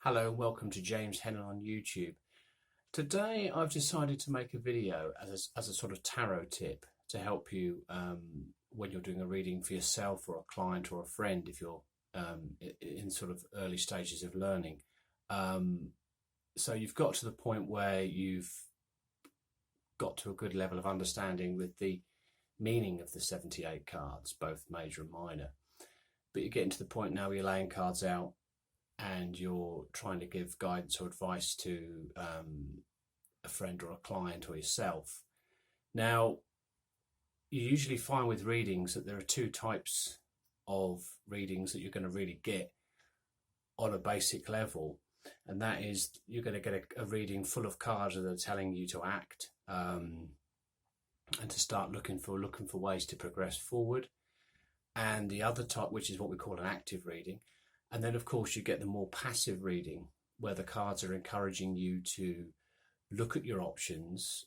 Hello and welcome to James Hennon on YouTube. Today I've decided to make a video as a sort of tarot tip to help you when you're doing a reading for yourself or a client or a friend if you're in sort of early stages of learning. So you've got to the point where you've got to a good level of understanding with the meaning of the 78 cards, both major and minor. But you're getting to the point now where you're laying cards out and you're trying to give guidance or advice to a friend or a client or yourself. Now, you usually find with readings that there are two types of readings that you're going to really get on a basic level, and that is you're going to get a reading full of cards that are telling you to act and to start looking for ways to progress forward. And the other type, which is what we call an active reading. And then, of course, you get the more passive reading where the cards are encouraging you to look at your options,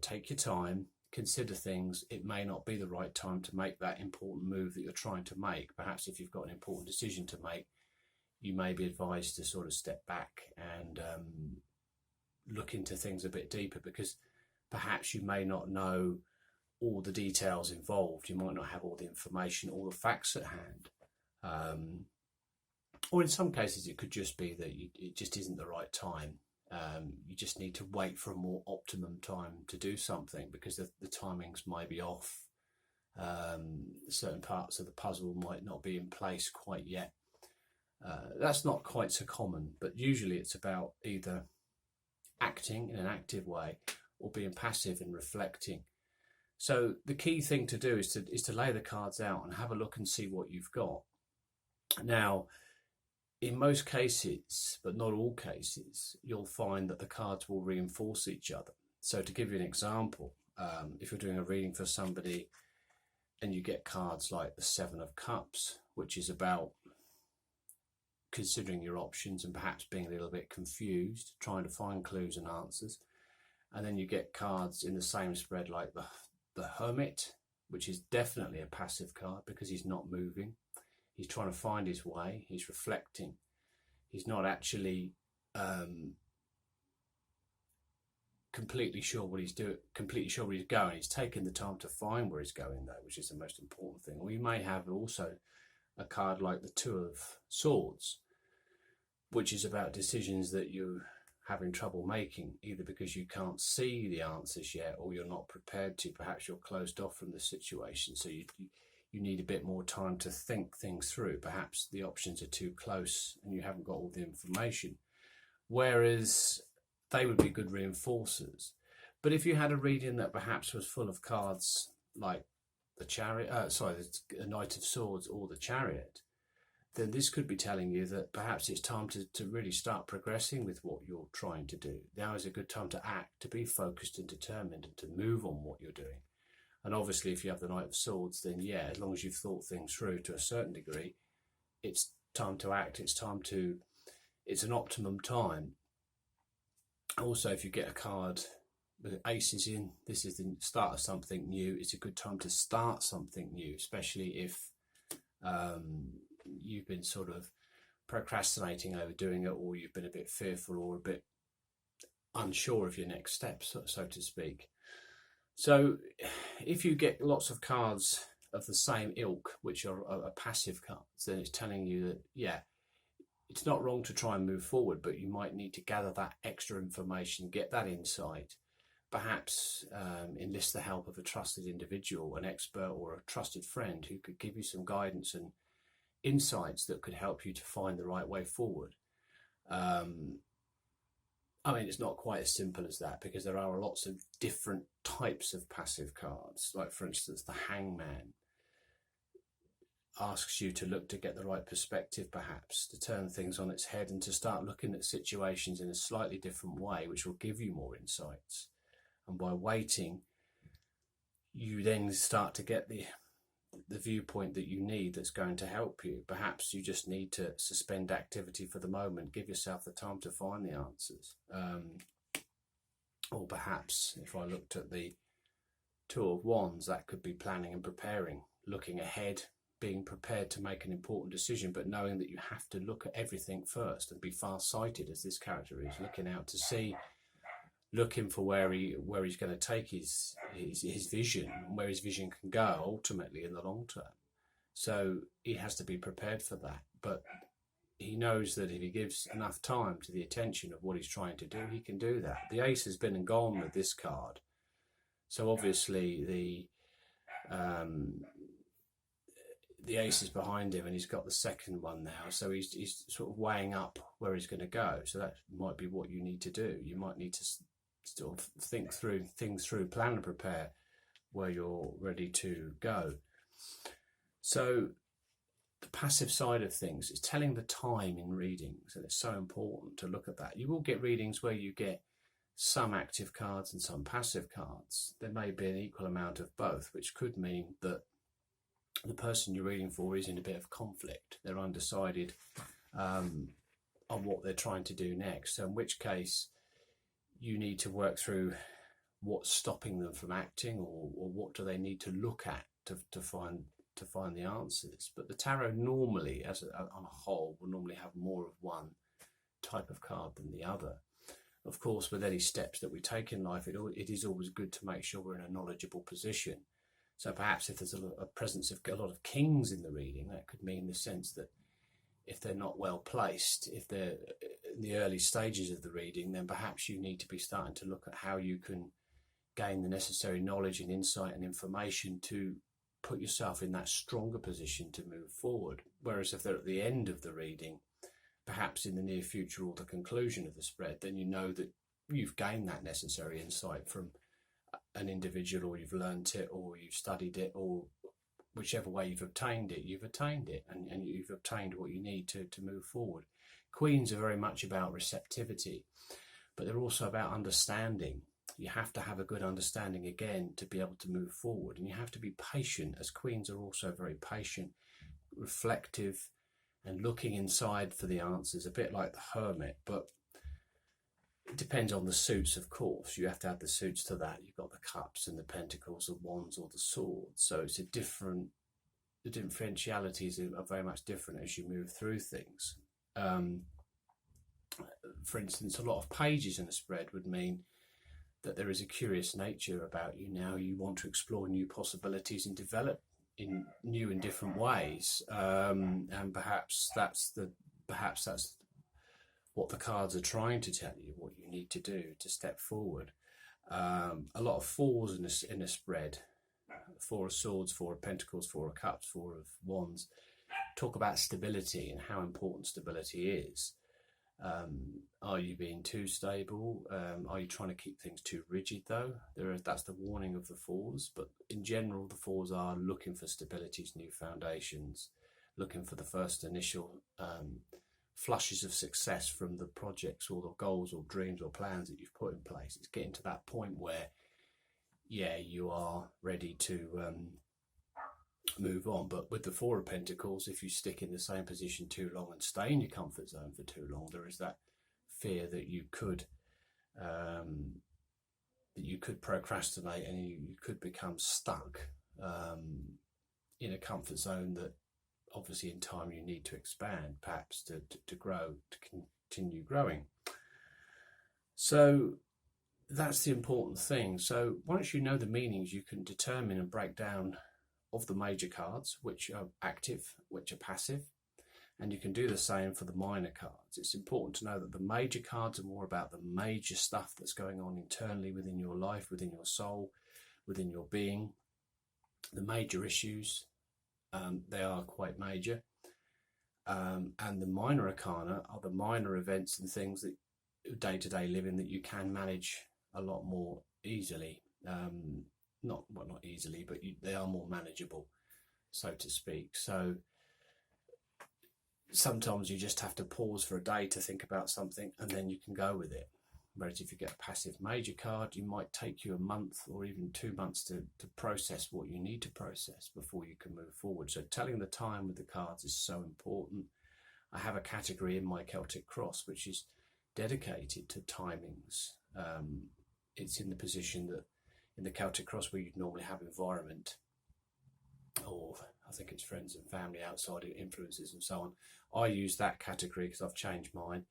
take your time, consider things. It may not be the right time to make that important move that you're trying to make. Perhaps if you've got an important decision to make, you may be advised to sort of step back and look into things a bit deeper, because perhaps you may not know all the details involved. You might not have all the information, all the facts at hand. Or in some cases, it could just be that it just isn't the right time. You just need to wait for a more optimum time to do something because the timings might be off. Certain parts of the puzzle might not be in place quite yet. That's not quite so common, but usually it's about either acting in an active way or being passive and reflecting. So the key thing to do is to lay the cards out and have a look and see what you've got. Now, in most cases, but not all cases, you'll find that the cards will reinforce each other. So to give you an example, if you're doing a reading for somebody and you get cards like the Seven of Cups, which is about considering your options and perhaps being a little bit confused, trying to find clues and answers. And then you get cards in the same spread like the Hermit, which is definitely a passive card because he's not moving. He's trying to find his way. He's reflecting. He's not actually completely sure what he's doing, completely sure where he's going. He's taken the time to find where he's going, though, which is the most important thing. Or you may have also a card like the Two of Swords, which is about decisions that you're having trouble making, either because you can't see the answers yet or you're not prepared to. Perhaps you're closed off from the situation, so you need a bit more time to think things through. Perhaps the options are too close and you haven't got all the information, whereas they would be good reinforcers. But if you had a reading that perhaps was full of cards like the Chariot, the Knight of Swords or the Chariot, then this could be telling you that perhaps it's time to really start progressing with what you're trying to do. Now is a good time to act, to be focused and determined and to move on what you're doing. And obviously, if you have the Knight of Swords, then yeah, as long as you've thought things through to a certain degree, it's time to act. It's an optimum time. Also, if you get a card with aces in, this is the start of something new. It's a good time to start something new, especially if you've been sort of procrastinating over doing it, or you've been a bit fearful or a bit unsure of your next steps, so to speak. So if you get lots of cards of the same ilk, which are passive cards, then it's telling you that, yeah, it's not wrong to try and move forward, but you might need to gather that extra information, get that insight, perhaps enlist the help of a trusted individual, an expert or a trusted friend who could give you some guidance and insights that could help you to find the right way forward. I mean, it's not quite as simple as that, because there are lots of different types of passive cards. Like, for instance, the Hangman asks you to look to get the right perspective, perhaps, to turn things on its head and to start looking at situations in a slightly different way, which will give you more insights. And by waiting, you then start to get the viewpoint that you need that's going to help you. Perhaps you just need to suspend activity for the moment, give yourself the time to find the answers. Or perhaps if I looked at the Two of Wands, that could be planning and preparing, looking ahead, being prepared to make an important decision, but knowing that you have to look at everything first and be far-sighted, as this character is, looking out to sea, looking for where he's going to take his vision, where his vision can go ultimately in the long term. So he has to be prepared for that, but he knows that if he gives enough time to the attention of what he's trying to do, he can do that. The ace has been and gone with this card, so obviously the ace is behind him, and he's got the second one now, so he's sort of weighing up where he's going to go. So that might be what you need to do. You might need to sort of think through things through, plan and prepare where you're ready to go. So the passive side of things is telling the time in readings, and it's so important to look at that. You will get readings where you get some active cards and some passive cards. There may be an equal amount of both, which could mean that the person you're reading for is in a bit of conflict. They're undecided on what they're trying to do next. So in which case you need to work through what's stopping them from acting, or what do they need to look at to find the answers. But the tarot normally, on a whole, will normally have more of one type of card than the other. Of course, with any steps that we take in life, it is always good to make sure we're in a knowledgeable position. So perhaps if there's a presence of a lot of kings in the reading, that could mean the sense that if they're not well placed, if they're in the early stages of the reading, then perhaps you need to be starting to look at how you can gain the necessary knowledge and insight and information to put yourself in that stronger position to move forward. Whereas if they're at the end of the reading, perhaps in the near future or the conclusion of the spread, then you know that you've gained that necessary insight from an individual, or you've learnt it, or you've studied it, or whichever way you've attained it, and you've obtained what you need to move forward. Queens are very much about receptivity, but they're also about understanding. You have to have a good understanding again to be able to move forward, and you have to be patient, as queens are also very patient, reflective, and looking inside for the answers, a bit like the hermit. But it depends on the suits, of course. You have to add the suits to that. You've got the cups and the pentacles, the wands, or the swords. So it's the differentialities are very much different as you move through things. For instance, a lot of pages in a spread would mean that there is a curious nature about you now. You want to explore new possibilities and develop in new and different ways. And perhaps that's what the cards are trying to tell you, what you need to do to step forward. A lot of fours in a spread, 4 of swords, 4 of pentacles, 4 of cups, 4 of wands, talk about stability and how important stability is. Are you being too stable? Are you trying to keep things too rigid, though? That's the warning of the fours. But in general, the fours are looking for stabilities, new foundations, looking for the first initial flushes of success from the projects or the goals or dreams or plans that you've put in place. It's getting to that point where, yeah, you are ready to move on. But with the 4 of Pentacles, if you stick in the same position too long and stay in your comfort zone for too long, there is that fear that you could procrastinate, and you could become stuck in a comfort zone that obviously in time you need to expand, perhaps to grow, to continue growing. So that's the important thing. So once you know the meanings, you can determine and break down of the major cards, which are active, which are passive, and you can do the same for the minor cards. It's important to know that the major cards are more about the major stuff that's going on internally within your life, within your soul, within your being, the major issues. They are quite major, and the minor arcana are the minor events and things that day-to-day living that you can manage a lot more easily. Not easily, but they are more manageable, so to speak. So sometimes you just have to pause for a day to think about something, and then you can go with it. Whereas if you get a passive major card, you might take you a month or even 2 months to process what you need to process before you can move forward. So telling the time with the cards is so important. I have a category in my Celtic Cross which is dedicated to timings. It's in the position that in the Celtic Cross where you'd normally have environment or I think it's friends and family, outside influences and so on. I use that category because I've changed mine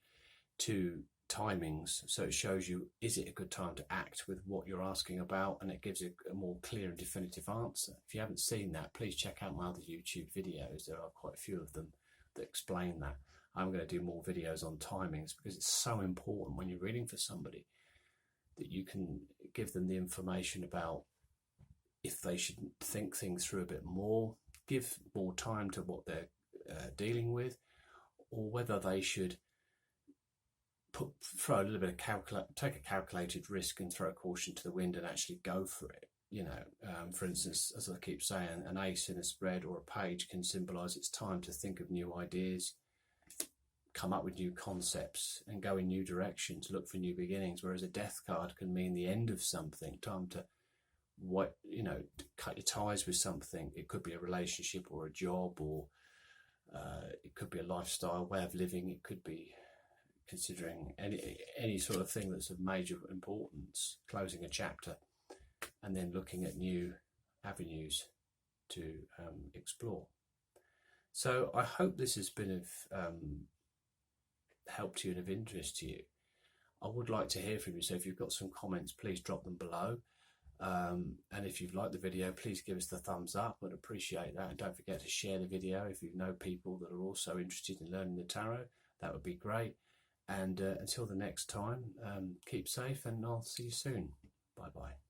to timings. So it shows you, is it a good time to act with what you're asking about? And it gives you a more clear and definitive answer. If you haven't seen that, please check out my other YouTube videos. There are quite a few of them that explain that. I'm going to do more videos on timings because it's so important when you're reading for somebody that you can give them the information about if they should think things through a bit more, give more time to what they're dealing with, or whether they should throw a little bit of take a calculated risk and throw a caution to the wind and actually go for it. You know, for instance, as I keep saying, an ace in a spread or a page can symbolise it's time to think of new ideas, come up with new concepts and go in new directions, look for new beginnings, whereas a death card can mean the end of something, time to cut your ties with something. It could be a relationship or a job, or it could be a lifestyle, way of living. It could be considering any sort of thing that's of major importance, closing a chapter and then looking at new avenues to explore. So I hope this has been of help to you and of interest to you. I would like to hear from you, so if you've got some comments, please drop them below. And if you've liked the video, please give us the thumbs up. I'd appreciate that. And don't forget to share the video if you know people that are also interested in learning the tarot. That would be great. And until the next time, keep safe, and I'll see you soon. Bye bye.